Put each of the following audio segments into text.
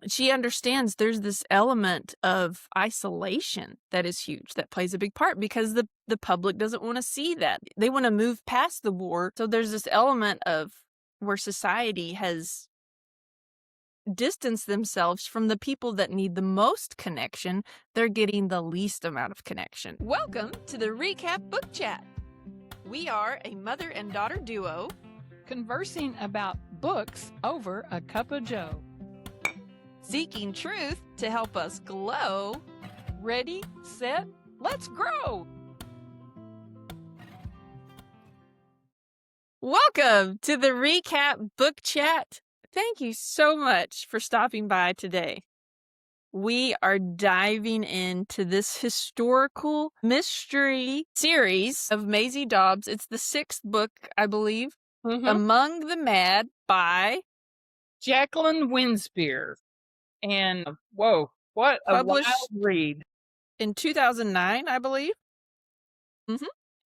she understands there's this element of isolation that is huge, that plays a big part because the public doesn't want to see that. They want to move past the war. So there's this element of where society has distanced themselves from the people that need the most connection. They're getting the least amount of connection. Welcome to the Recap Book Chat. We are a mother and daughter duo conversing about books over a cup of joe. Seeking truth to help us glow. Ready, set, let's grow! Welcome to the Recap Book Chat. Thank you so much for stopping by today. We are diving into this historical mystery series of Maisie Dobbs. It's the 6th book, I believe, Among the Mad by Jacqueline Winspear. And whoa, what a wild read. In 2009, I believe.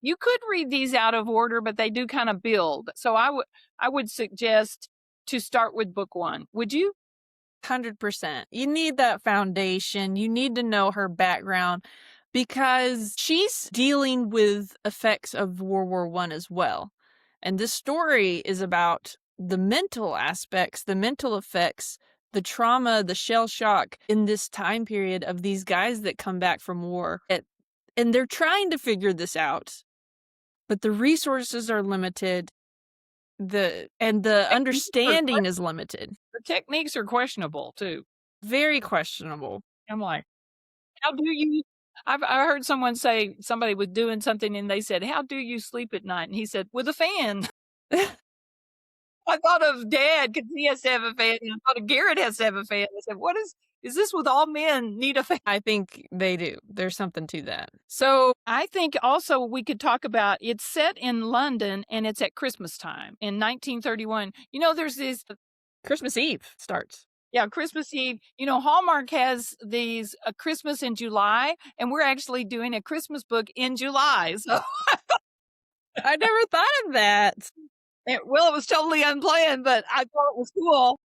You could read these out of order, but they do kind of build. So I would suggest to start with book 1. Would you? 100%. You need that foundation. You need to know her background because she's dealing with effects of World War I as well. And this story is about the mental aspects, the mental effects, the trauma, the shell shock in this time period of these guys that come back from war. And they're trying to figure this out, but the resources are limited. The understanding is limited. The techniques are questionable too. Very questionable. I'm like, how do you? I heard someone say somebody was doing something and they said, "How do you sleep at night?" And he said, "With a fan." I thought of Dad because he has to have a fan. And I thought of Garrett has to have a fan. I said, "What is this with all men need a fan?" I think they do. There's something to that. So I think also we could talk about it's set in London and it's at Christmas time in 1931. You know, there's this Christmas Eve starts. Yeah, Christmas Eve. You know, Hallmark has these Christmas in July, and we're actually doing a Christmas book in July. So I never thought of that. It was totally unplanned, but I thought it was cool.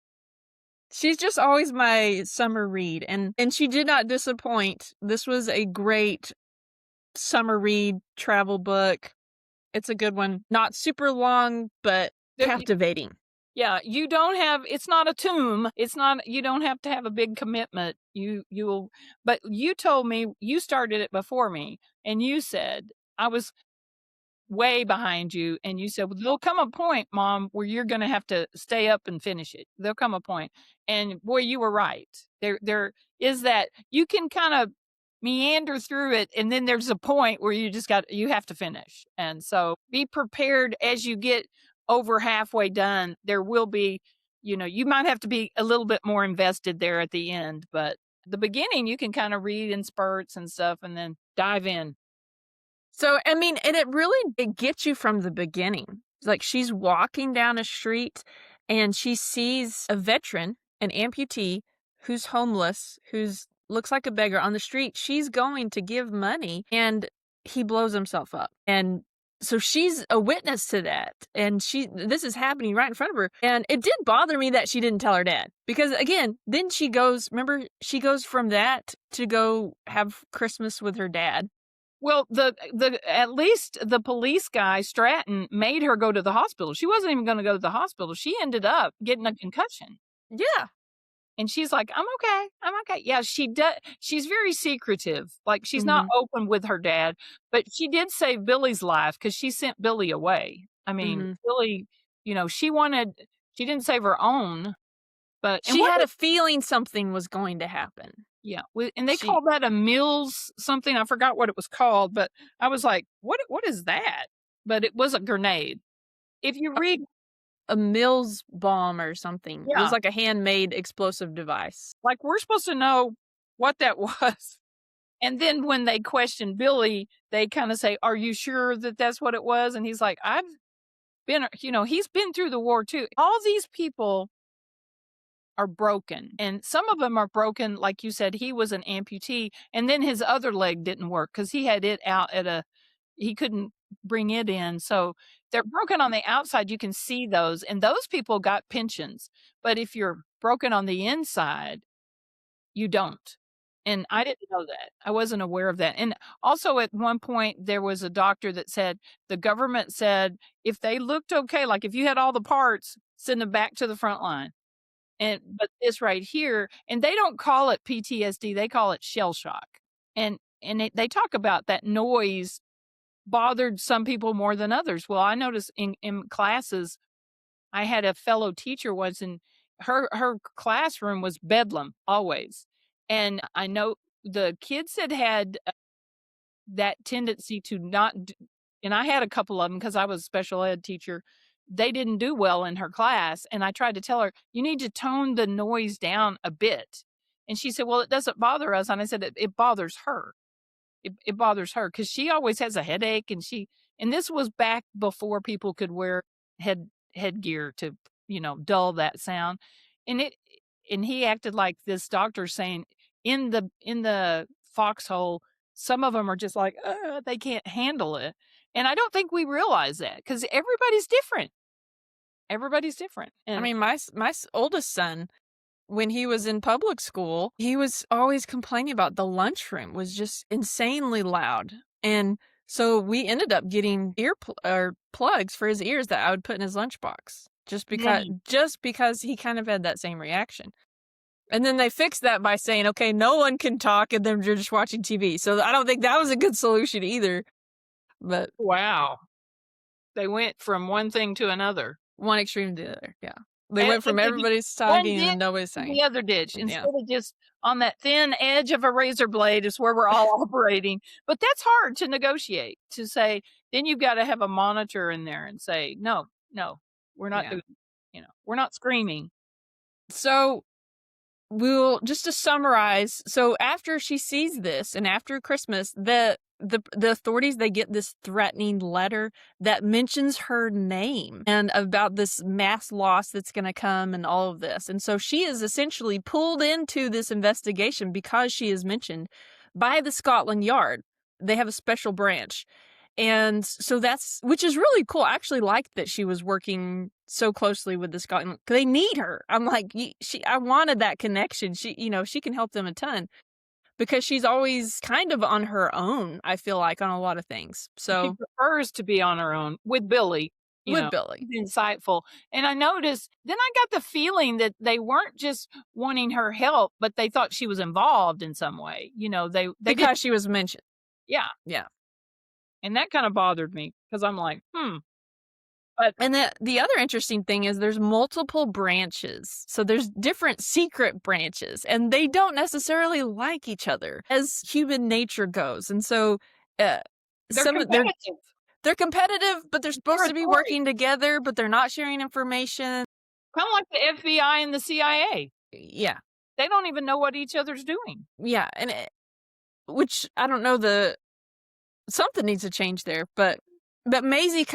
She's just always my summer read, and she did not disappoint. This was a great summer read, travel book. It's a good one. Not super long, but captivating. Yeah, you don't have, it's not a tomb. It's not, you don't have to have a big commitment. But you told me, you started it before me, and you said, I was way behind you, and you said, well, there'll come a point, Mom, where you're going to have to stay up and finish it. There'll come a point. And boy, you were right. There is that you can kind of meander through it, and then there's a point where you have to finish. And so be prepared as you get over halfway done. There will be, you might have to be a little bit more invested there at the end, but at the beginning you can kind of read in spurts and stuff and then dive in. So, I mean, and it gets you from the beginning. Like she's walking down a street and she sees a veteran, an amputee, who's homeless, who's looks like a beggar on the street. She's going to give money and he blows himself up. And so she's a witness to that. And this is happening right in front of her. And it did bother me that she didn't tell her dad. Because again, then she goes from that to go have Christmas with her dad. Well, at least the police guy, Stratton, made her go to the hospital. She wasn't even going to go to the hospital. She ended up getting a concussion. Yeah. And she's like, I'm okay. Yeah, she does. She's very secretive. Like she's not open with her dad, but she did save Billy's life because she sent Billy away. I mean, Billy, she didn't save her own, but she had a feeling something was going to happen. Yeah. And they called that a Mills something. I forgot what it was called, but I was like, what is that? But it was a grenade. If you read a Mills bomb or something. Yeah. It was like a handmade explosive device. Like we're supposed to know what that was. And then when they question Billy, they kind of say, are you sure that that's what it was? And he's like, I've been, he's been through the war too. All these people are broken. And some of them are broken. Like you said, he was an amputee. And then his other leg didn't work because he had it out he couldn't bring it in. So they're broken on the outside. You can see those. And those people got pensions. But if you're broken on the inside, You don't. And I didn't know that. I wasn't aware of that. And also at one point there was a doctor that said the government said if they looked okay, like if you had all the parts, send them back to the front line. But this right here, and they don't call it PTSD, they call it shell shock. They talk about that noise bothered some people more than others. Well, I noticed in classes, I had a fellow teacher once, and her classroom was bedlam always. And I know the kids that had that tendency to not d and I had a couple of them because I was a special ed teacher. They didn't do well in her class, and I tried to tell her, "You need to tone the noise down a bit." And she said, "Well, it doesn't bother us." And I said, "It bothers her. It bothers her because she always has a headache, and this was back before people could wear headgear to, dull that sound." And it and he acted like this doctor saying, in the foxhole, some of them are just like, they can't handle it. And I don't think we realize that because everybody's different. Everybody's different. I And mean, my oldest son, when he was in public school, he was always complaining about the lunchroom was just insanely loud. And so we ended up getting or plugs for his ears that I would put in his lunchbox just because he kind of had that same reaction. And then they fixed that by saying, okay, no one can talk and then you're just watching TV. So I don't think that was a good solution either. But wow, they went from one thing to another. one extreme to the other, yeah. They And went from they just everybody's one talking ditch and nobody's to saying. the other ditch Yeah. instead of just on that thin edge of a razor blade is where we're all operating. But that's hard to negotiate, to say, then you've got to have a monitor in there and say, no, we're not Yeah. doing, we're not screaming. So we'll just to summarize. So after she sees this and after Christmas, the authorities, they get this threatening letter that mentions her name and about this mass loss that's going to come and all of this. And so she is essentially pulled into this investigation because she is mentioned by the Scotland Yard. They have a special branch. And so which is really cool. I actually liked that she was working so closely with the Scotland. They need her. I'm like, I wanted that connection. She can help them a ton because she's always kind of on her own, I feel like, on a lot of things. She So prefers to be on her own with Billy. Billy. He's insightful. And I noticed, then I got the feeling that they weren't just wanting her help, but they thought she was involved in some way. Because she was mentioned. Yeah. Yeah. And that kind of bothered me because I'm like, But And the other interesting thing is there's multiple branches. So there's different secret branches, and they don't necessarily like each other as human nature goes. And so they're competitive. they're competitive, but they're supposed to be Territory. working together, but they're not sharing information. Kind of like the FBI and the CIA. Yeah. They don't even know what each other's doing. Yeah. And which I don't know, something needs to change there, but Maisie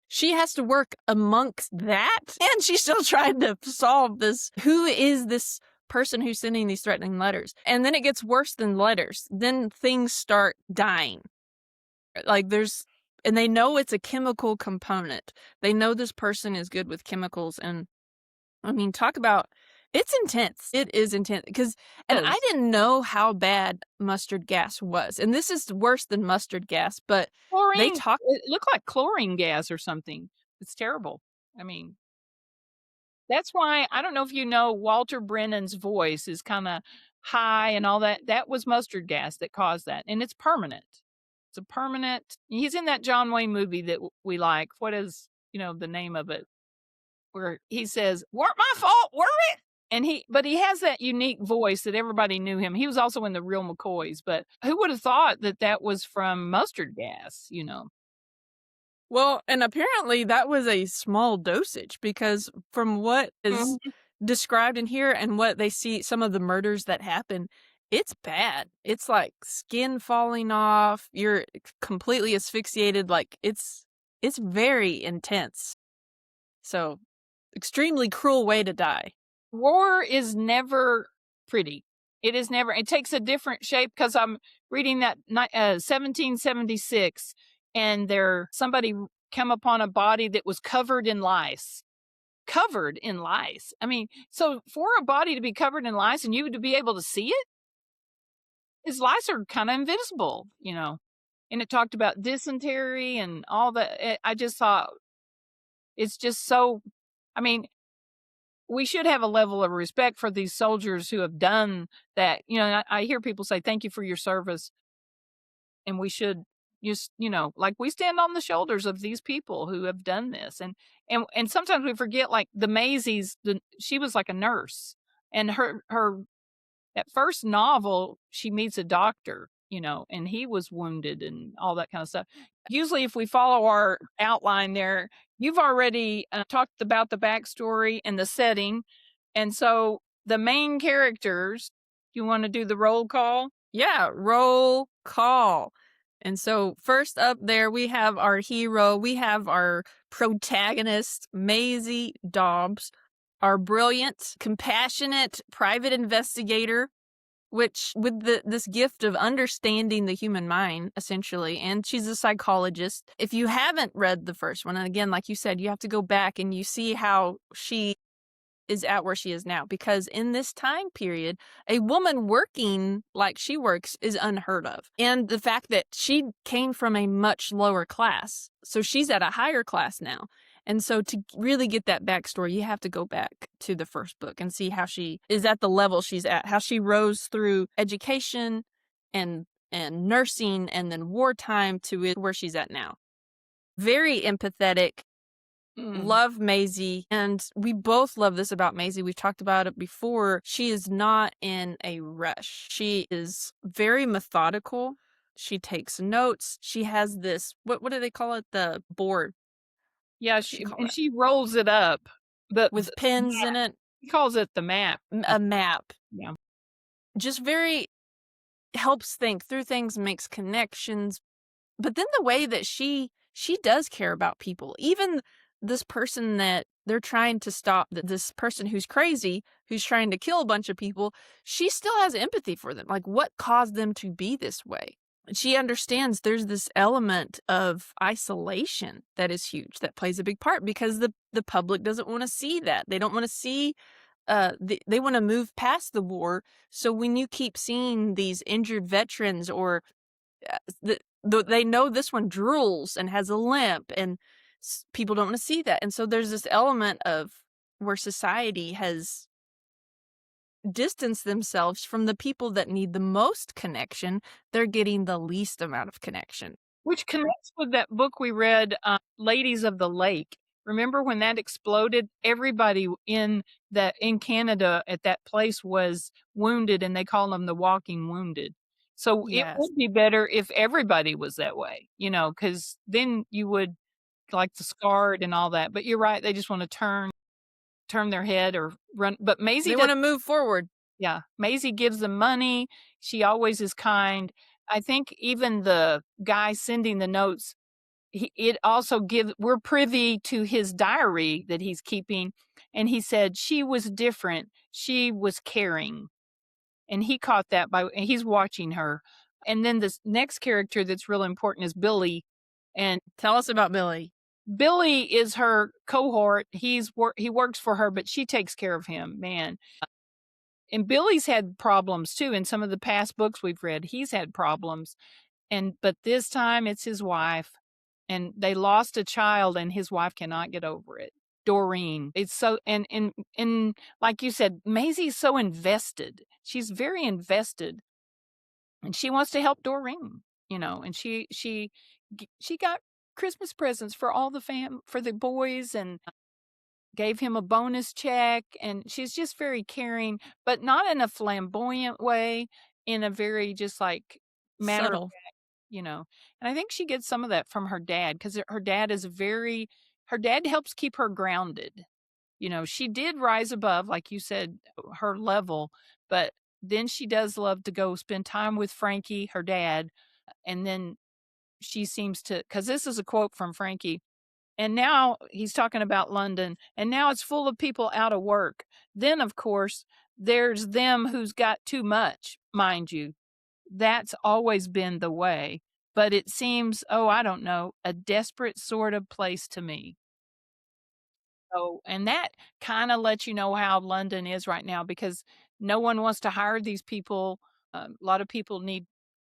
she has to work amongst that, and she's still trying to solve this. Who is this person who's sending these threatening letters? And then it gets worse than letters. Then things start dying. And they know it's a chemical component. They know this person is good with chemicals. And I mean, talk about, it's intense. It is intense and I didn't know how bad mustard gas was. And this is worse than mustard gas, but Chlorine, it looked like chlorine gas or something. It's terrible. I mean, that's why, I don't know if you know, Walter Brennan's voice is kind of high and all that. That was mustard gas that caused that. And it's permanent. He's in that John Wayne movie that we like. What is, the name of it? Where he says, "Weren't my fault, were it?" But he has that unique voice that everybody knew him. He was also in The Real McCoys, but who would have thought that was from mustard gas, Well, and apparently that was a small dosage, because from what is described in here and what they see, some of the murders that happen, it's bad. It's like skin falling off. You're completely asphyxiated. Like it's very intense. So extremely cruel way to die. War is never pretty. It is never. It takes a different shape, because I'm reading that 1776, and somebody came upon a body that was covered in lice. covered in lice. I mean, so for a body to be covered in lice and you to be able to see it, his lice are kind of invisible, you know. And it talked about dysentery and all that. I just thought it's just so, I mean, we should have a level of respect for these soldiers who have done that. You know, I hear people say, thank you for your service. And we should just, you know, like we stand on the shoulders of these people who have done this. And sometimes we forget, like the Maisie's, she was like a nurse, and her that first novel, she meets a doctor, you know, and he was wounded and all that kind of stuff. Usually, if we follow our outline there, you've already talked about the backstory and the setting. And so the main characters, you want to do the roll call? Yeah, roll call. And so first up there, we have our hero. We have our protagonist, Maisie Dobbs, our brilliant, compassionate private investigator, which with this gift of understanding the human mind, essentially, and she's a psychologist. If you haven't read the first one, and again, like you said, you have to go back and you see how she is at where she is now, because in this time period, a woman working like she works is unheard of. And the fact that she came from a much lower class, so she's at a higher class now. And so to really get that backstory, you have to go back to the first book and see how she is at the level she's at, how she rose through education and nursing and then wartime to where she's at now. Very empathetic. Love Maisie, and we both love this about Maisie. We've talked about it before. She is not in a rush. She is very methodical. She takes notes. She has this, what do they call it? The board. Yeah, she rolls it up. With pins in it. He calls it the map. A map. Yeah. Just very helps think through things, makes connections. But then the way that she does care about people, even this person that they're trying to stop, this person who's crazy, who's trying to kill a bunch of people, she still has empathy for them. Like, what caused them to be this way? She understands there's this element of isolation that is huge, that plays a big part, because the public doesn't want to see that. They don't want to see, they want to move past the war. So when you keep seeing these injured veterans, or they know this one drools and has a limp, and people don't want to see that. And so there's this element of where society has distanced themselves from the people that need the most connection. They're getting the least amount of connection. Which connects with that book we read, Ladies of the Lake. Remember when that exploded? Everybody in Canada at that place was wounded, and they call them the walking wounded. So Yes. It would be better if everybody was that way, you know, because then you would, like the scarred and all that. But you're right, they just want to turn their head or run. But Maisie, they want to move forward. Yeah, Maisie gives them money. She always is kind. I think even the guy sending the notes, we're privy to his diary that he's keeping, and he said she was different. She was caring, and he caught that and he's watching her. And then this next character that's real important is Billy. And tell us about Billy. Billy is her cohort. He works for her, but she takes care of him, man. And Billy's had problems too. In some of the past books we've read, he's had problems. But this time it's his wife, and they lost a child, and his wife cannot get over it. Doreen. It's so, and like you said, Maisie's so invested. She's very invested, and she wants to help Doreen, you know, and she got Christmas presents for all for the boys, and gave him a bonus check, and she's just very caring, but not in a flamboyant way, in a very just like matter of fact, you know. And I think she gets some of that from her dad, because her dad helps keep her grounded. You know, she did rise above, like you said, her level, but then she does love to go spend time with Frankie, her dad, and then she seems to, because this is a quote from Frankie, and now he's talking about London, and now it's full of people out of work. Then, of course, there's them who's got too much, mind you. That's always been the way. But it seems, I don't know, a desperate sort of place to me. So, and that kind of lets you know how London is right now because no one wants to hire these people. A lot of people need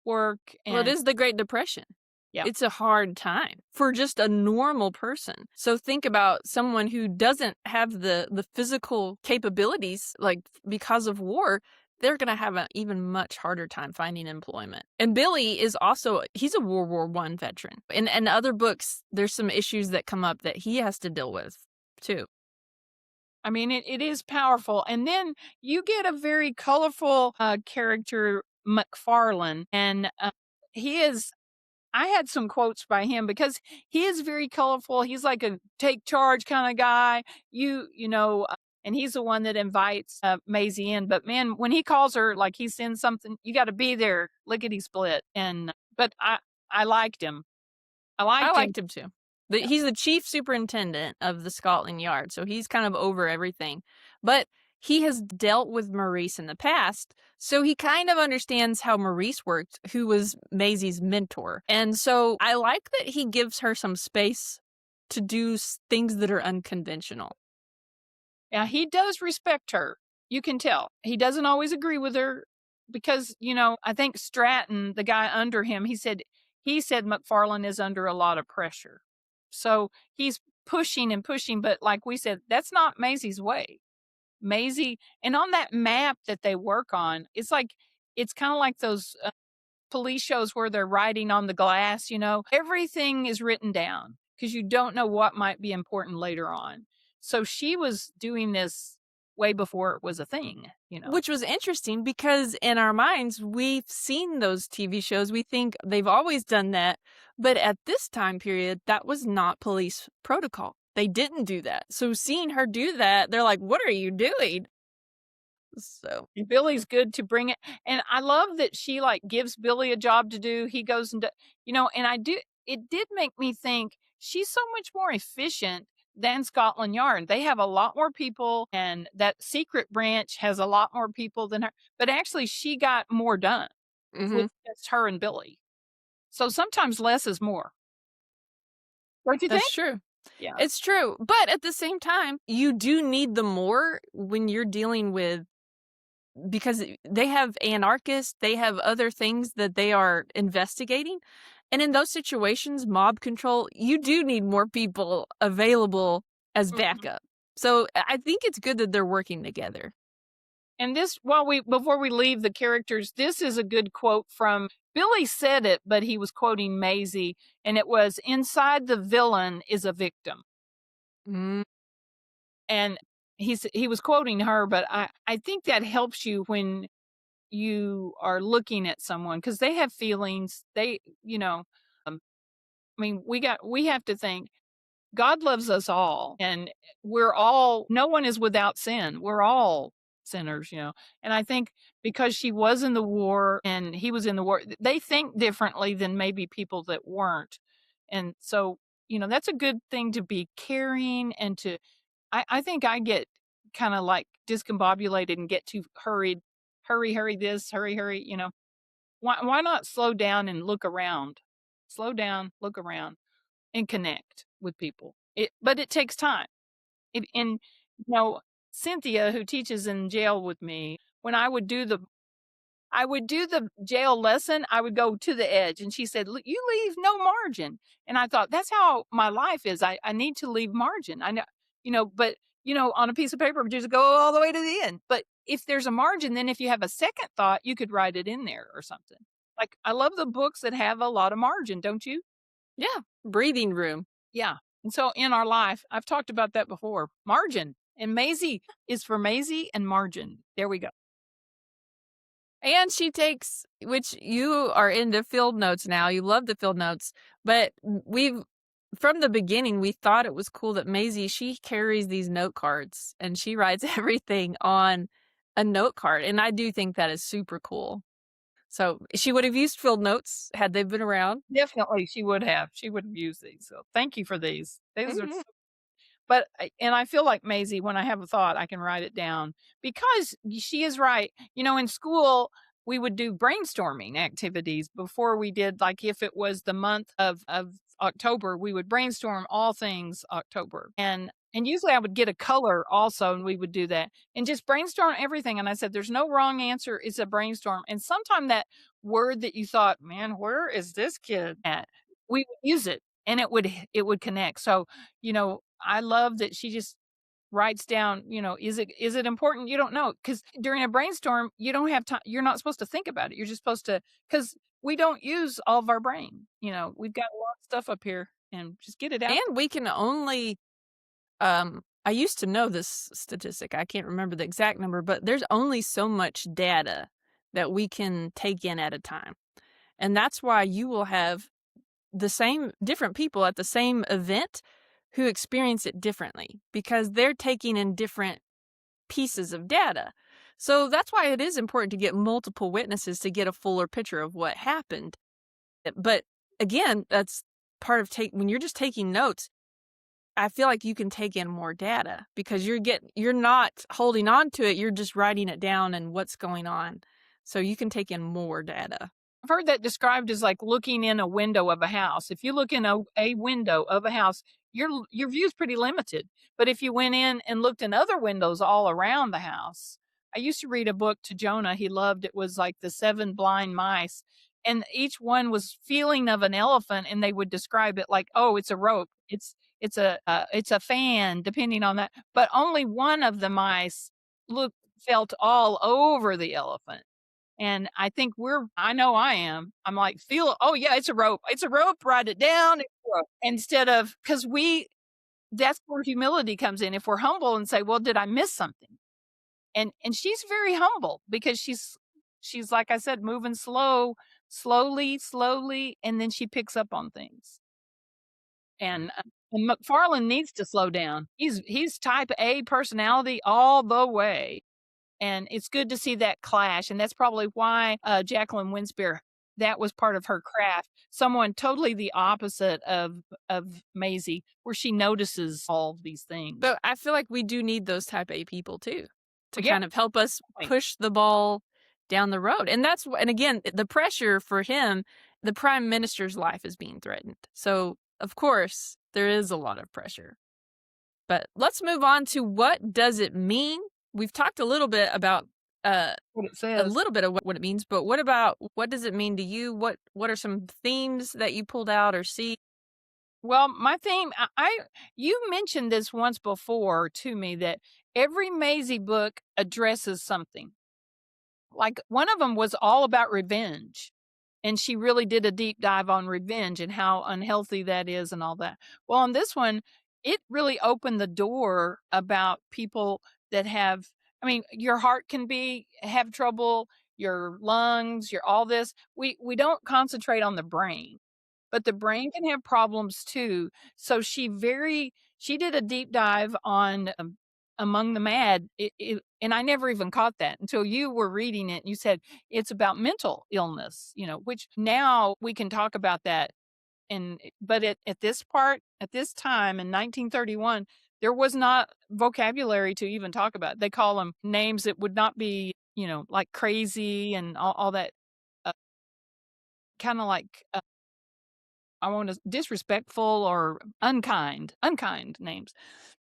work, Well, it and is the Great Depression. yeah, It's a hard time for just a normal person. So think about someone who doesn't have the physical capabilities, like because of war, they're going to have an even much harder time finding employment. And Billy is also, he's a World War I veteran. In other books, there's some issues that come up that he has to deal with too. I mean, it is powerful. And then you get a very colorful character, McFarlane, and he is. I had some quotes by him because he is very colorful. He's like a take charge kind of guy. And he's the one that invites Maisie in. But man, when he calls her, like he sends something, you got to be there, lickety split. And but I liked him. I I liked him. liked him too. Yeah. He's the chief superintendent of the Scotland Yard, so he's kind of over everything. But he has dealt with Maurice in the past, so he kind of understands how Maurice worked, who was Maisie's mentor. And so I like that he gives her some space to do things that are unconventional. Yeah, he does respect her. You can tell. He doesn't always agree with her because, I think Stratton, the guy under him, he said McFarlane is under a lot of pressure. So he's pushing and pushing, but like we said, that's not Maisie's way. Maisie, and on that map that they work on, it's kind of like those police shows where they're writing on the glass, everything is written down because you don't know what might be important later on. So she was doing this way before it was a thing. Which was interesting because in our minds, we've seen those TV shows. We think they've always done that. But at this time period, that was not police protocol. They didn't do that. So seeing her do that, they're like, what are you doing? So And Billy's good to bring it. And I love that she like gives Billy a job to do. He goes and and it did make me think she's so much more efficient than Scotland Yard. They have a lot more people, and that secret branch has a lot more people than her. But actually, she got more done mhm, with just her and Billy. So sometimes less is more. Don't you think? that's true. Yeah. It's true. But at the same time, you do need the more when you're dealing with, because they have anarchists, they have other things that they are investigating. And in those situations, mob control, you do need more people available as Mhm. backup. So I think it's good that they're working together. And this, before we leave the characters, this is a good quote from Billy said it, but he was quoting Maisie, and it was, "Inside the villain is a victim." Mm, And he was quoting her, but I think that helps you when you are looking at someone because they have feelings. Um, I mean, we have to think God loves us all, and no one is without sin. We're all sinners. And I think because she was in the war and he was in the war, they think differently than maybe people that weren't. And so, that's a good thing to be caring and I think I get kind of like discombobulated and get too hurried. Hurry, this, hurry. Why not slow down and look around? Slow down, look around and connect with people. But it takes time. And Cynthia, who teaches in jail with me, when I would do the jail lesson, I would go to the edge, and she said, "You leave no margin." And I thought that's how my life is. I need to leave margin. I know, but on a piece of paper, just go all the way to the end. But if there's a margin, then if you have a second thought, you could write it in there or something. Like I love the books that have a lot of margin, don't you? yeah, breathing room. Yeah. And so in our life, I've talked about that before. Margin. And Maisie is for Maisie and margin. There we go. And she takes, which you are into field notes now. You love the field notes, but from the beginning, we thought it was cool that Maisie, she carries these note cards and she writes everything on a note card. And I do think that is super cool. So she would have used field notes had they been around. Definitely she would have. She would have used these. So thank you for these. These are Mhm. and I feel like Maisie, when I have a thought, I can write it down because she is right. In school, we would do brainstorming activities before we did, like if it was the month of October, we would brainstorm all things October. And And usually I would get a color also, and we would do that and just brainstorm everything. And I said, there's no wrong answer. It's a brainstorm. And sometime that word that you thought, man, where is this kid at? We would use it and it would connect. So, I love that she just writes down, is it important? You don't know. Because during a brainstorm, you don't have time. You're not supposed to think about it. You're just supposed to, because we don't use all of our brain. We've got a lot of stuff up here and just get it out. And we can only I used to know this statistic. I can't remember the exact number, but there's only so much data that we can take in at a time. And that's why you will have different people at the same event who experience it differently because they're taking in different pieces of data. So that's why it is important to get multiple witnesses to get a fuller picture of what happened. But again, that's part of when you're just taking notes. I feel like you can take in more data because you're not holding on to it. You're just writing it down and what's going on. So you can take in more data. I've heard that described as like looking in a window of a house. If you look in a window of a house, your view is pretty limited. But if you went in and looked in other windows all around the house, I used to read a book to Jonah. He loved it was like the 7 blind mice. And each one was feeling of an elephant, and they would describe it like, oh, it's a rope. It's a fan, depending on that. But only one of the mice felt all over the elephant. And I think I know I am. I'm like, oh yeah, it's a rope. It's a rope, write it down. Instead of, because that's where humility comes in. If we're humble and say, well, did I miss something? And she's very humble because she's like I said, moving slowly, and then she picks up on things. And McFarlane needs to slow down. He's type A personality all the way. And it's good to see that clash. And that's probably why Jacqueline Winspear, that was part of her craft. Someone totally the opposite of Maisie, where she notices all of these things. But I feel like we do need those type A people too to kind of help us push the ball down the road. And again, the pressure for him, the prime minister's life is being threatened. So of course there is a lot of pressure. But let's move on to what does it mean? We've talked a little bit about what it says. A little bit of what it means, but what does it mean to you? What are some themes that you pulled out or see? Well, my theme, you mentioned this once before to me, that every Maisie book addresses something. Like one of them was all about revenge. And she really did a deep dive on revenge and how unhealthy that is and all that. Well, on this one, it really opened the door about people that your heart can have trouble, your lungs, your all this. We don't concentrate on the brain, but the brain can have problems too. So she did a deep dive on Among the Mad, and I never even caught that until you were reading it and you said it's about mental illness, which now we can talk about that. But at this time in 1931, there was not vocabulary to even talk about. They call them names that would not be, like crazy and all that, kind of like, I want to disrespectful or unkind names.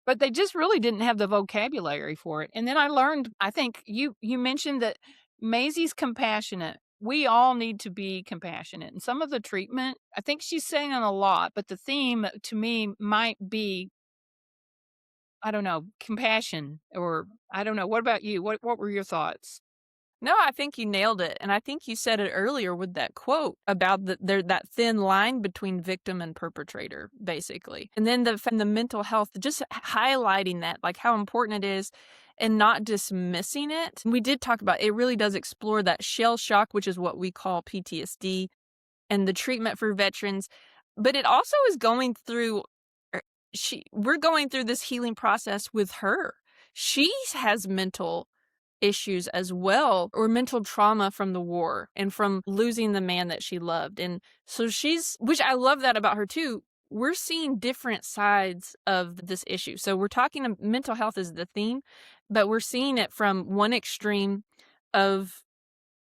But they just really didn't have the vocabulary for it. And then I learned, I think you mentioned that Maisie's compassionate. We all need to be compassionate. And some of the treatment, I think she's saying a lot, but the theme to me might be, I don't know, compassion, or I don't know. What about you? What were your thoughts? No, I think you nailed it. And I think you said it earlier with that quote about that thin line between victim and perpetrator, basically. And then the mental health, just highlighting that, like how important it is and not dismissing it. We did talk about it really does explore that shell shock, which is what we call PTSD, and the treatment for veterans. But it also is going through, we're going through this healing process with her. She has mental issues as well, or mental trauma from the war and from losing the man that she loved. And so which I love that about her too. We're seeing different sides of this issue. So we're talking mental health is the theme, but we're seeing it from one extreme of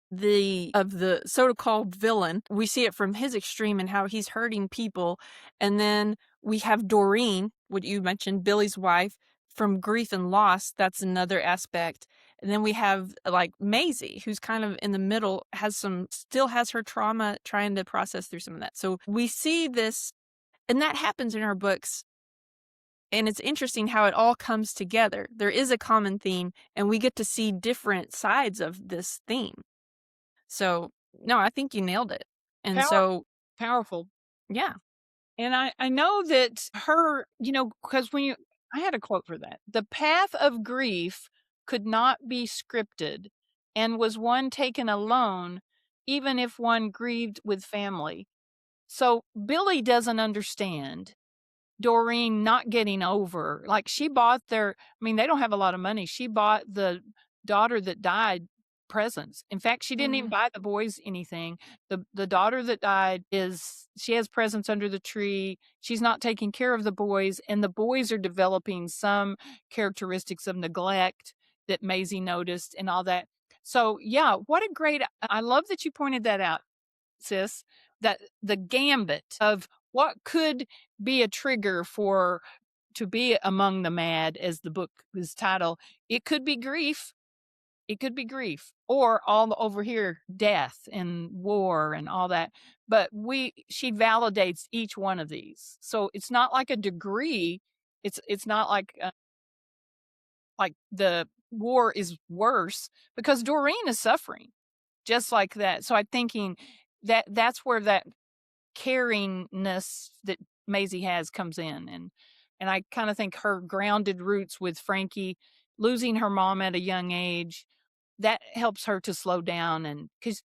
the so-called villain. We see it from his extreme and how he's hurting people. And then we have Doreen, what you mentioned, Billy's wife, from grief and loss. That's another aspect. And then we have like Maisie, who's kind of in the middle, still has her trauma, trying to process through some of that. So we see this, and that happens in our books. And it's interesting how it all comes together. There is a common theme, and we get to see different sides of this theme. So, no, I think you nailed it. And so, Powerful. yeah. And I know that her, because I had a quote for that. The path of grief could not be scripted and was one taken alone, even if one grieved with family. So Billy doesn't understand Doreen not getting over. Like, she bought they don't have a lot of money. She bought the daughter that died presents. In fact, she didn't even buy the boys anything. The daughter that died she has presents under the tree. She's not taking care of the boys, and the boys are developing some characteristics of neglect that Maisie noticed and all that. So, yeah, I love that you pointed that out, sis, that the gambit of what could be a trigger to be among the mad, as the book is titled. It could be grief. It could be grief, or over here, death and war and all that. But she validates each one of these. So it's not like a degree. It's not like the war is worse, because Doreen is suffering just like that. So I'm thinking that's where that caringness that Maisie has comes in. And I kind of think her grounded roots with Frankie, losing her mom at a young age, that helps her to slow down. And because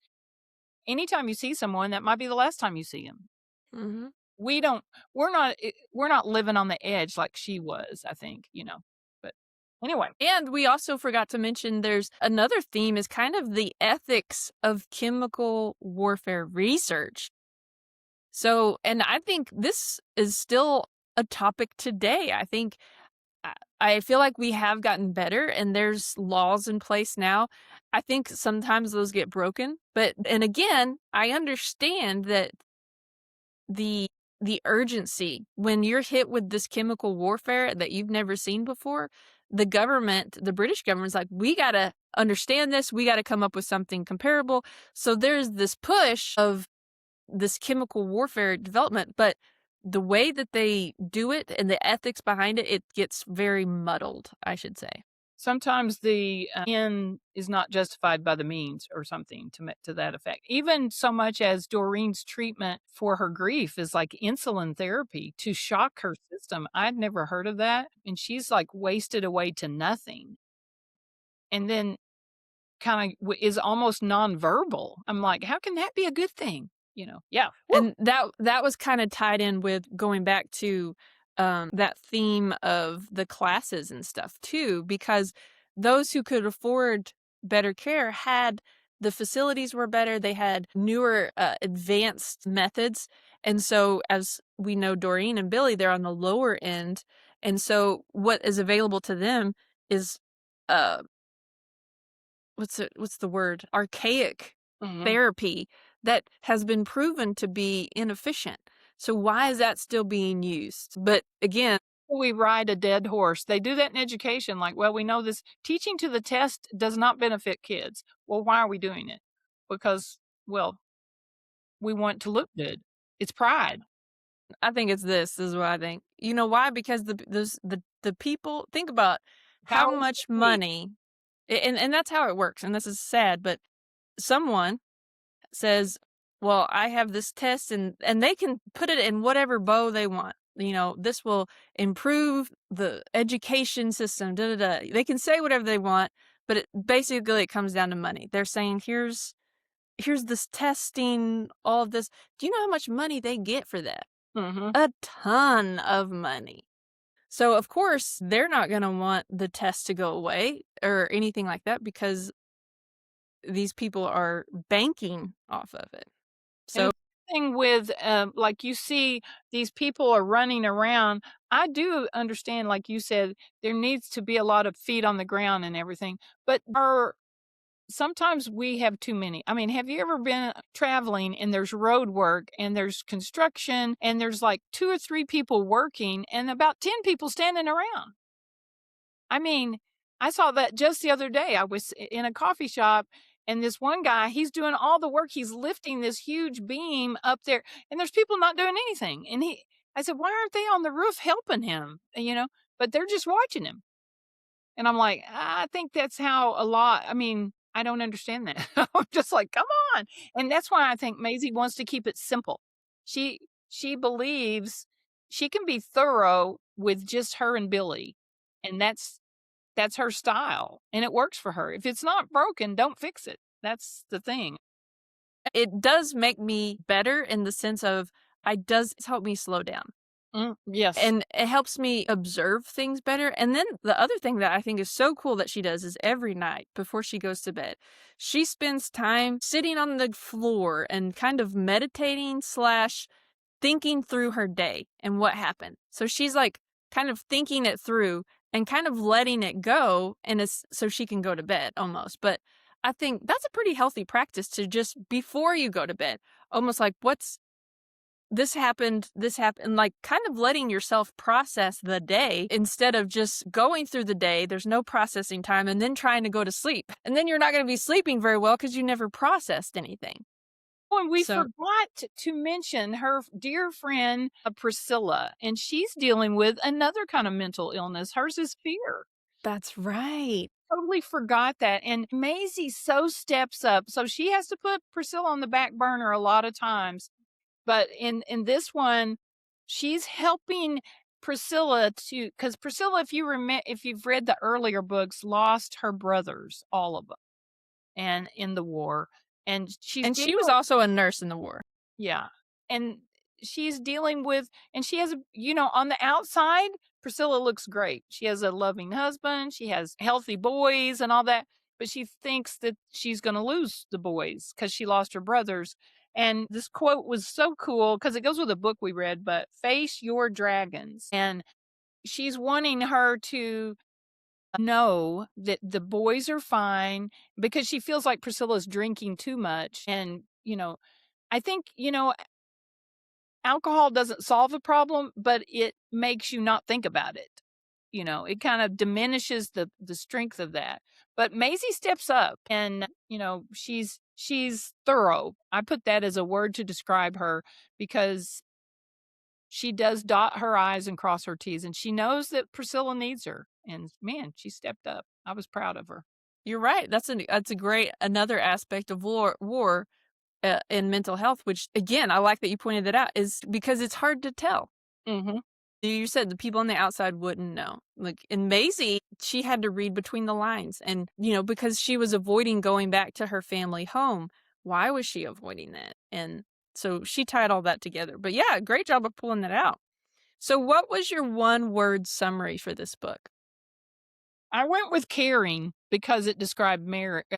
anytime you see someone, that might be the last time you see them. Mm-hmm. We're not living on the edge like she was, I think, but anyway. And we also forgot to mention there's another theme is kind of the ethics of chemical warfare research. So, and I think this is still a topic today. I feel like we have gotten better, and there's laws in place now. I think sometimes those get broken, and again, I understand that the urgency when you're hit with this chemical warfare that you've never seen before. The British government's like, we got to understand this. We got to come up with something comparable. So there's this push of this chemical warfare development, but the way that they do it and the ethics behind it, it gets very muddled, I should say. Sometimes the end is not justified by the means, or something to that effect. Even so much as Doreen's treatment for her grief is like insulin therapy to shock her system. I'd never heard of that. And she's like wasted away to nothing. And then kind of is almost nonverbal. I'm like, how can that be a good thing? Yeah. And that was kind of tied in with going back to that theme of the classes and stuff too, because those who could afford better care the facilities were better. They had newer advanced methods. And so, as we know, Doreen and Billy, they're on the lower end. And so what is available to them is what's the word? Archaic therapy that has been proven to be inefficient. So why is that still being used? But again, we ride a dead horse. They do that in education. Like, well, we know this teaching to the test does not benefit kids. Well, why are we doing it? Because, well, we want to look good. It's pride. I think this is what I think. You know why? Because the people, think about how much money, and that's how it works. And this is sad, but someone says, well, I have this test, and they can put it in whatever bow they want. This will improve the education system. They can say whatever they want, but basically it comes down to money. They're saying, here's this testing, all of this. Do you know how much money they get for that? A ton of money. So of course they're not going to want the test to go away or anything like that, because these people are banking off of it. So thing with like, you see these people are running around. I do understand, like you said, there needs to be a lot of feet on the ground and everything, but sometimes we have too many. I mean, have you ever been traveling and there's road work and there's construction and there's like 2 or 3 people working and about 10 people standing around? I mean, I saw that just the other day. I was in a coffee shop and this one guy, he's doing all the work. He's lifting this huge beam up there and there's people not doing anything. And I said, "Why aren't they on the roof helping him?" But they're just watching him. And I'm like, I think that's how a lot, I mean, I don't understand that. I'm just like, come on. And that's why I think Maisie wants to keep it simple. She believes she can be thorough with just her and Billy. And that's her style. And it works for her. If it's not broken, don't fix it. That's the thing. It does make me better in the sense of it does help me slow down. Yes. And it helps me observe things better. And then the other thing that I think is so cool that she does is every night before she goes to bed, she spends time sitting on the floor and kind of meditating / thinking through her day and what happened. So she's like kind of thinking it through and kind of letting it go, and it's so she can go to bed almost. But I think that's a pretty healthy practice to just before you go to bed, almost like this happened, like kind of letting yourself process the day instead of just going through the day. There's no processing time and then trying to go to sleep. And then you're not going to be sleeping very well because you never processed anything. Oh, and we So- forgot to mention her dear friend Priscilla, and she's dealing with another kind of mental illness. Hers is fear. That's right. Totally forgot that. And Maisie so steps up. So she has to put Priscilla on the back burner a lot of times. But in this one, she's helping Priscilla because Priscilla, if you've read the earlier books, lost her brothers, all of them, and in the war. And she was also a nurse in the war. Yeah. And she's dealing with, and she has, on the outside, Priscilla looks great. She has a loving husband. She has healthy boys and all that. But she thinks that she's going to lose the boys because she lost her brothers. And this quote was so cool because it goes with a book we read, but face your dragons. And she's wanting her to know that the boys are fine because she feels like Priscilla's drinking too much. And, I think, alcohol doesn't solve the problem, but it makes you not think about it. It kind of diminishes the strength of that. But Maisie steps up and, she's thorough. I put that as a word to describe her because she does dot her I's and cross her T's, and she knows that Priscilla needs her. And man, she stepped up. I was proud of her. You're right. That's a great another aspect of war in mental health, which again I like that you pointed that out, is because it's hard to tell. Mm-hmm. You said the people on the outside wouldn't know. Like in Maisie, she had to read between the lines, and because she was avoiding going back to her family home. Why was she avoiding that? And so she tied all that together. But yeah, great job of pulling that out. So what was your one word summary for this book? I went with caring because it described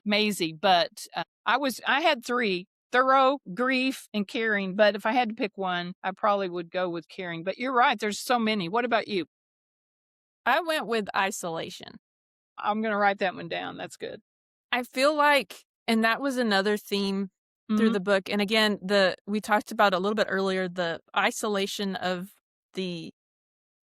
Maisie, but I had 3: thorough, grief, and caring. But if I had to pick one, I probably would go with caring. But you're right, there's so many. What about you? I went with isolation. I'm going to write that one down. That's good. I feel like, and that was another theme through the book. And again, we talked about a little bit earlier, the isolation of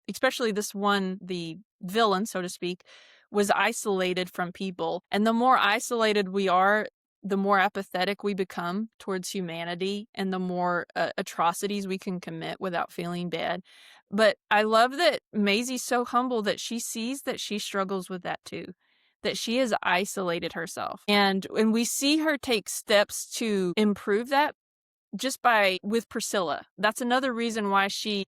especially this one, the villain, so to speak, was isolated from people. And the more isolated we are, the more apathetic we become towards humanity and the more atrocities we can commit without feeling bad. But I love that Maisie's so humble that she sees that she struggles with that too, that she has isolated herself. And when we see her take steps to improve that just with Priscilla, that's another reason why she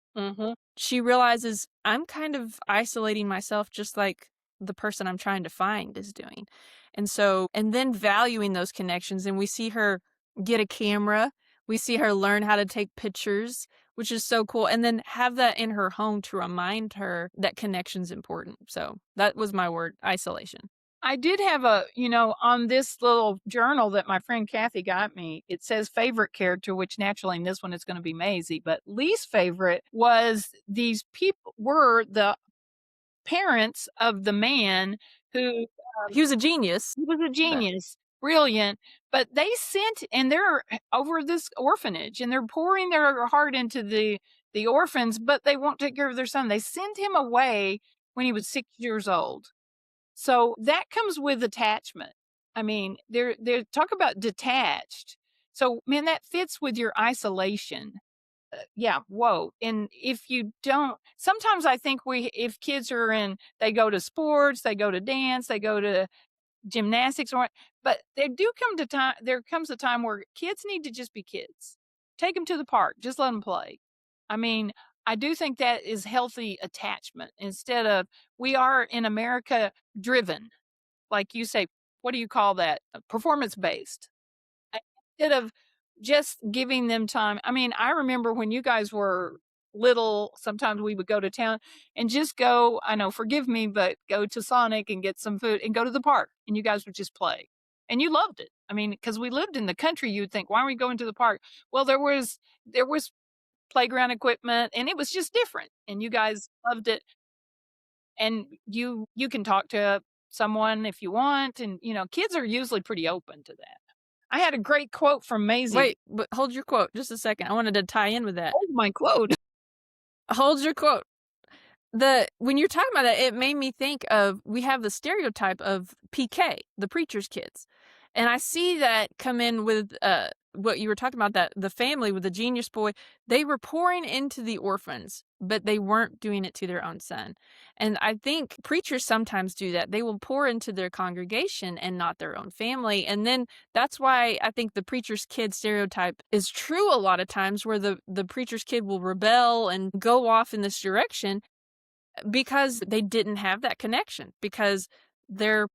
realizes I'm kind of isolating myself just like the person I'm trying to find is doing. And then valuing those connections. And we see her get a camera. We see her learn how to take pictures, which is so cool. And then have that in her home to remind her that connection's important. So that was my word, isolation. I did have on this little journal that my friend Kathy got me, it says favorite character, which naturally in this one is going to be Maisie, but least favorite was these people were the parents of the man who he was a genius. He was a genius. brilliant, but they sent, and they're over this orphanage, and they're pouring their heart into the orphans, but they won't take care of their son. They send him away when he was 6 years old. So that comes with attachment. I mean, they're talk about detached. So man, that fits with your isolation. Yeah, whoa. And if you don't, sometimes I think if kids are they go to sports, they go to dance, they go to gymnastics, but there comes a time where kids need to just be kids. Take them to the park, just let them play. I mean, I do think that is healthy attachment instead of, we are in America driven, like you say, what do you call that? Performance based. Instead of just giving them time. I mean, I remember when you guys were little, sometimes we would go to town and just go, I know, forgive me, but go to Sonic and get some food and go to the park, and you guys would just play. And you loved it. I mean, because we lived in the country, you'd think, why are we going to the park? Well, there was playground equipment, and it was just different, and you guys loved it. And you can talk to someone if you want, and kids are usually pretty open to that. I had a great quote from Maisie. Wait, but hold your quote just a second. I wanted to tie in with that. Hold my quote. Hold your quote. When you're talking about that, it made me think of, we have the stereotype of PK, the preacher's kids. And I see that come in with what you were talking about, that the family with the genius boy, they were pouring into the orphans, but they weren't doing it to their own son. And I think preachers sometimes do that. They will pour into their congregation and not their own family. And then that's why I think the preacher's kid stereotype is true a lot of times, where the preacher's kid will rebel and go off in this direction because they didn't have that connection, because their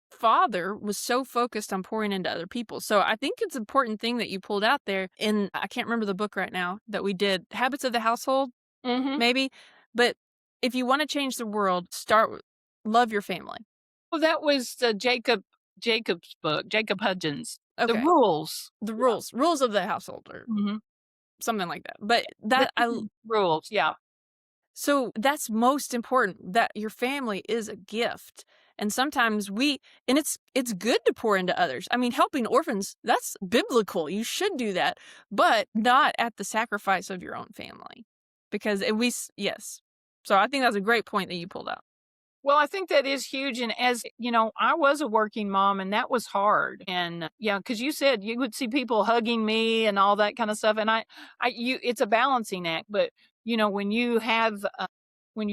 father was so focused on pouring into other people. So I think it's an important thing that you pulled out there in, I can't remember the book right now that we did, Habits of the Household, maybe. But if you want to change the world, start with love your family. Well, that was Jacob's book, Jacob Hudgens. Okay. The rules. Rules of the household, or something like that. But that rules, yeah. So that's most important, that your family is a gift. And sometimes it's good to pour into others. I mean, helping orphans, that's biblical. You should do that, but not at the sacrifice of your own family. Because yes. So I think that's a great point that you pulled out. Well, I think that is huge. And as you know, I was a working mom, and that was hard. And yeah, because you said you would see people hugging me and all that kind of stuff. And it's a balancing act. But when you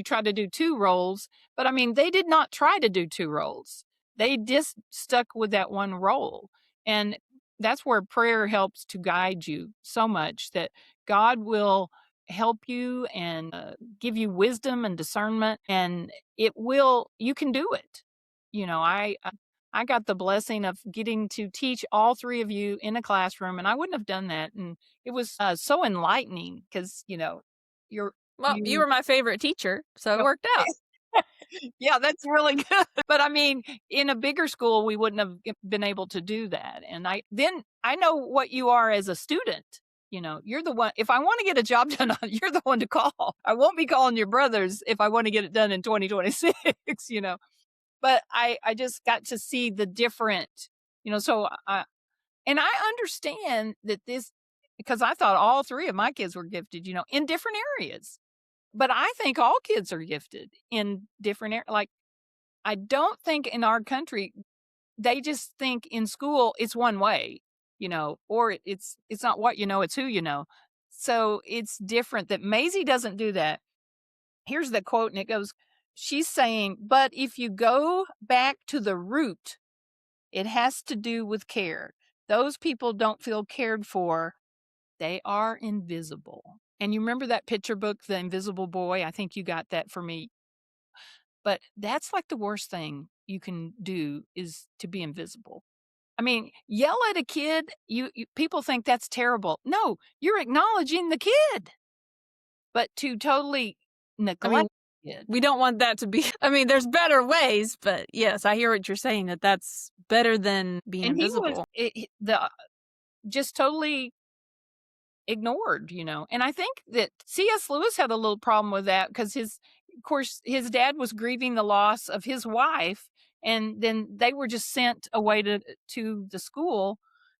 try to do two roles, but I mean, they did not try to do two roles. They just stuck with that one role. And that's where prayer helps to guide you so much, that God will help you and give you wisdom and discernment, and you can do it. I got the blessing of getting to teach all three of you in a classroom, and I wouldn't have done that. And it was so enlightening, because you were my favorite teacher, so it worked out. Yeah, that's really good. But I mean, in a bigger school, we wouldn't have been able to do that. And I know what you are as a student. You're the one, if I want to get a job done, you're the one to call. I won't be calling your brothers if I want to get it done in 2026, But I just got to see the different, so and I understand that because I thought all three of my kids were gifted, in different areas. But I think all kids are gifted in different areas. Like, I don't think in our country, they just think in school it's one way, or it's not what it's who you know. So it's different. That Maisie doesn't do that. Here's the quote, and it goes, she's saying, but if you go back to the root, it has to do with care. Those people don't feel cared for. They are invisible. And you remember that picture book, The Invisible Boy? I think you got that for me. But that's like the worst thing you can do, is to be invisible. I mean, yell at a kid, people think that's terrible. No, you're acknowledging the kid. But to totally neglect the kid. We don't want that to be, there's better ways, but yes, I hear what you're saying, that's better than being invisible. He was just totally ignored, and I think that C.S. Lewis had a little problem with that, because his dad was grieving the loss of his wife, and then they were just sent away to the school.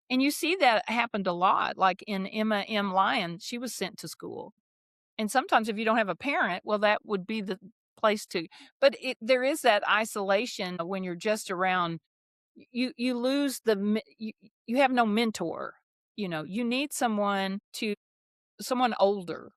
And you see that happened a lot, like in Emma M. Lyon, she was sent to school. And sometimes if you don't have a parent, well, that would be the place to. But there is that isolation when you're just around. You lose you have no mentor. You need someone older.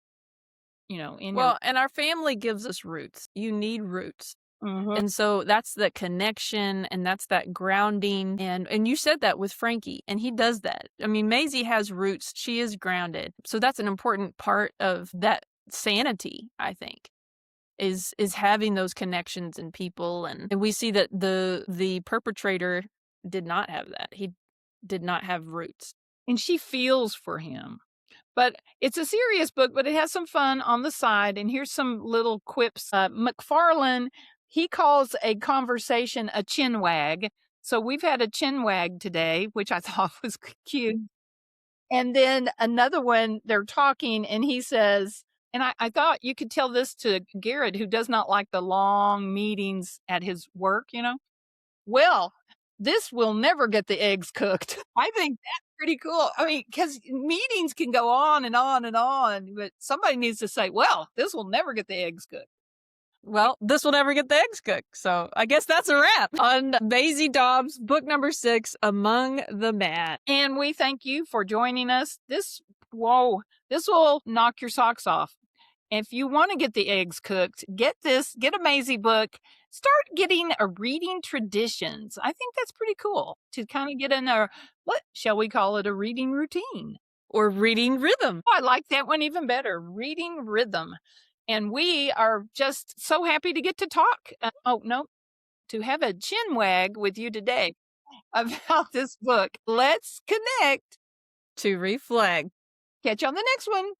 In your. Well, and our family gives us roots. You need roots. Mhm. And so that's the connection and that's that grounding. And you said that with Frankie, and he does that. I mean, Maisie has roots. She is grounded. So that's an important part of that sanity, I think, is having those connections in people. And we see that the perpetrator did not have that. He did not have roots. And she feels for him. But it's a serious book, but it has some fun on the side. And here's some little quips. McFarlane, he calls a conversation a chin wag. So we've had a chin wag today, which I thought was cute. And then another one, they're talking, and he says, and I thought you could tell this to Garrett, who does not like the long meetings at his work, Well, this will never get the eggs cooked. I think that's pretty cool. I mean, because meetings can go on and on and on, but somebody needs to say, well, this will never get the eggs cooked. Well, this will never get the eggs cooked. So I guess that's a wrap on Maisie Dobbs, book number 6, Among the Mad. And we thank you for joining us. This will knock your socks off. If you want to get the eggs cooked, get a Maisie book. Start getting a reading traditions. I think that's pretty cool to kind of get in what shall we call it, a reading routine. Or reading rhythm. Oh, I like that one even better, reading rhythm. And we are just so happy to get to talk. To have a chin wag with you today about this book. Let's connect. To reflect. Catch you on the next one.